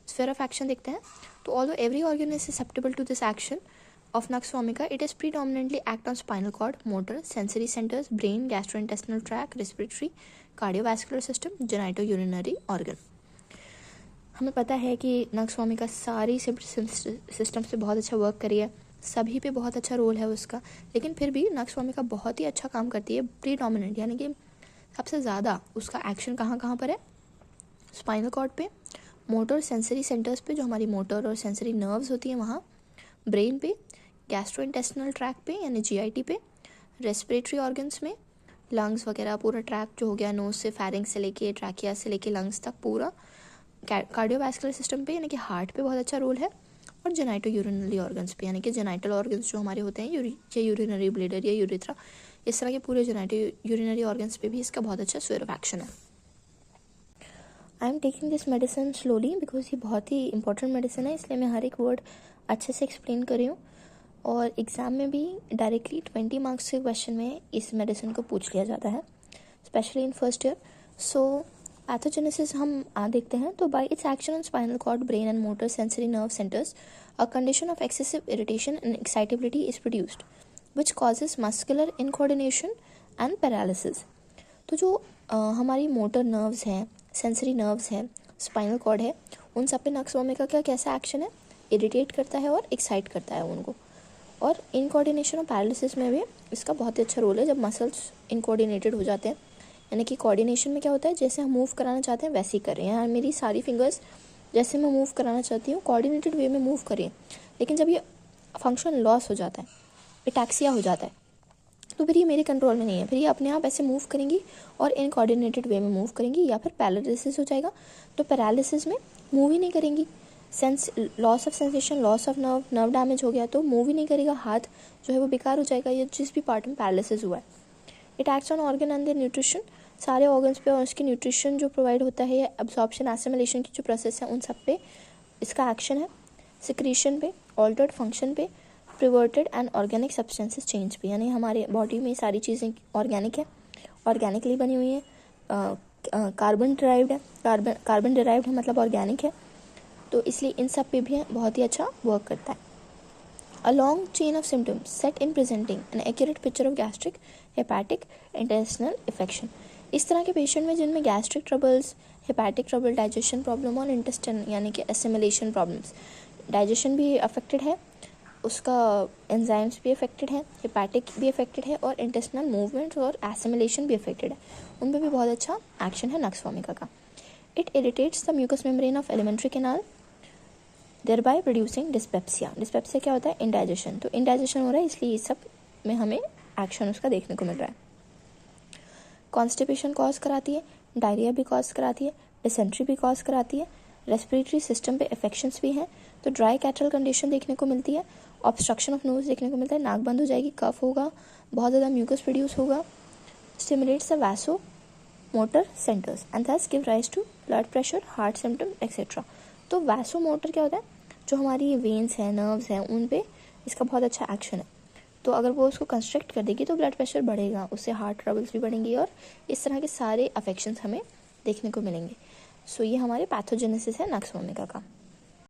Sphere of action देखते हैं। तो although every organ is susceptible to this action of nux vomica, it is predominantly act on spinal cord, motor, sensory centers, brain, gastrointestinal tract, respiratory, cardiovascular system, genitourinary organ. हमें पता है कि nux vomica सारी system से बहुत अच्छा work करी है, सभी पे बहुत अच्छा रोल है उसका, लेकिन फिर भी नक्स वोमिका बहुत ही अच्छा काम करती है प्रीडोमिनेंट, यानी कि सबसे ज़्यादा उसका एक्शन कहाँ कहाँ पर है, स्पाइनल कॉर्ड पे, मोटर सेंसरी सेंटर्स पे जो हमारी मोटर और सेंसरी नर्व्स होती हैं वहाँ, ब्रेन पे, गैस्ट्रोइंटेस्टिनल ट्रैक पे यानी जीआईटी पे, रेस्पिरेटरी ऑर्गन्स में, लंग्स वगैरह पूरा ट्रैक जो हो गया नोज से फैरिंग से लेके ट्रैकिया से लेके लंग्स तक पूरा, कार्डियोवैस्कुलर सिस्टम पे यानी कि हार्ट पे बहुत अच्छा रोल है, और जेनाइटो यूरिनरी ऑर्गन्स पे यानी कि जेनाइटल ऑर्गन्स जो हमारे होते हैं या यूरिनरी ब्लेडर या यूरिथ्रा, इस तरह के पूरे जेनाइटो यूरिनरी ऑर्गन्स पे भी इसका बहुत अच्छा स्फीयर ऑफ एक्शन है। I am taking this medicine slowly because ये बहुत ही इंपॉर्टेंट मेडिसिन है, इसलिए मैं हर एक वर्ड अच्छे से एक्सप्लेन कर रही हूँ, और एग्ज़ाम में भी डायरेक्टली 20 मार्क्स के क्वेश्चन में इस मेडिसिन को पूछ लिया जाता है, specially in first year. So pathogenesis हम देखते हैं। तो by its action on spinal cord, brain and motor sensory nerve centres, a condition of excessive irritation and excitability is produced which causes muscular incoordination and paralysis. तो जो हमारी motor nerves हैं, sensory nerves हैं, spinal cord है, उन सब पे नक्स vomica का कैसा एक्शन है, इरिटेट करता है और एक्साइट करता है उनको, और इनकोऑर्डिनेशन और पैरालिसिस में भी इसका बहुत ही अच्छा रोल है। जब मसल्स इनकोऑर्डिनेटेड हो जाते हैं, यानी कि कोऑर्डिनेशन में क्या होता है, जैसे हम मूव कराना चाहते हैं वैसे ही कर रहे हैं, यार मेरी सारी फिंगर्स जैसे मैं मूव कराना चाहती हूँ कोऑर्डिनेटेड वे में मूव करें, लेकिन जब ये फंक्शन लॉस हो जाता है, एटैक्सिया हो जाता है, तो फिर ये मेरे कंट्रोल में नहीं है, फिर ये अपने आप ऐसे मूव करेंगी और इनकोऑर्डिनेटेड वे में मूव करेंगी, या फिर पैरालिसिस हो जाएगा। तो पैरालिसिस में मूव ही नहीं करेंगी, loss of sensation, loss of nerve damage हो गया तो मूव ही नहीं करेगा, हाथ जो है वो बेकार हो जाएगा, या जिस भी पार्ट में पैरालिसिस हुआ है। It acts on organ and their nutrition, सारे ऑर्गन्स पे और उसकी न्यूट्रिशन जो प्रोवाइड होता है या एब्जॉर्प्शन एसिमिलेशन की जो प्रोसेस है उन सब पे इसका एक्शन है। सिक्रीशन पे, ऑल्टर्ड फंक्शन पे, प्रिवर्टेड एंड ऑर्गेनिक सब्सटेंसेस चेंज पे, यानी हमारे बॉडी में सारी चीज़ें ऑर्गेनिक है, ऑर्गेनिकली बनी हुई है, कार्बन डिराइव्ड है, कार्बन डिराइव्ड है मतलब ऑर्गेनिक है, तो इसलिए इन सब पे भी बहुत ही अच्छा वर्क करता है। A long chain of symptoms set in presenting an accurate picture of gastric, hepatic, intestinal affection. इस तरह के पेशेंट में जिनमें gastric troubles, hepatic trouble, digestion problem और इंटेस्टाइन यानी कि एसिमिलेशन प्रॉब्लम्स, डाइजेशन भी अफेक्टेड है, उसका एंजाइम्स भी अफेक्टेड है, हेपेटिक भी अफेक्टेड है, और इंटेस्टिनल मूवमेंट्स और एसिमिलेशन भी अफेक्टेड है, उन पर भी बहुत अच्छा एक्शन है नक्स वोमिका का। It irritates the mucous membrane of alimentary canal thereby producing dyspepsia. Dyspepsia क्या होता है, इंडाइजेशन, तो इंडाइजेशन हो रहा है इसलिए इस सब में हमें एक्शन उसका देखने को मिल रहा है। कॉन्स्टिपेशन कॉज कराती है, डायरिया भी कॉज कराती है, डिसेंट्री भी कॉज कराती है, रेस्पिरेटरी सिस्टम पे इफेक्शंस भी हैं, तो ड्राई कैटरल कंडीशन देखने को मिलती है, ऑब्स्ट्रक्शन ऑफ नोज देखने को मिलता है, नाक बंद हो जाएगी, कफ होगा, बहुत ज़्यादा म्यूकस प्रोड्यूस होगा, stimulates the vaso motor centres and thus give rise to blood pressure, heart symptom etcetera. तो वैसो मोटर क्या होता है, जो हमारी वेन्स हैं, नर्व्स हैं, उन पे इसका बहुत अच्छा एक्शन है, तो अगर वो उसको कंस्ट्रक्ट कर देगी तो ब्लड प्रेशर बढ़ेगा, उससे हार्ट ट्रबल्स भी बढ़ेंगी और इस तरह के सारे अफेक्शंस हमें देखने को मिलेंगे। सो ये हमारे पैथोजेनेसिस है नक्स वोमिका का।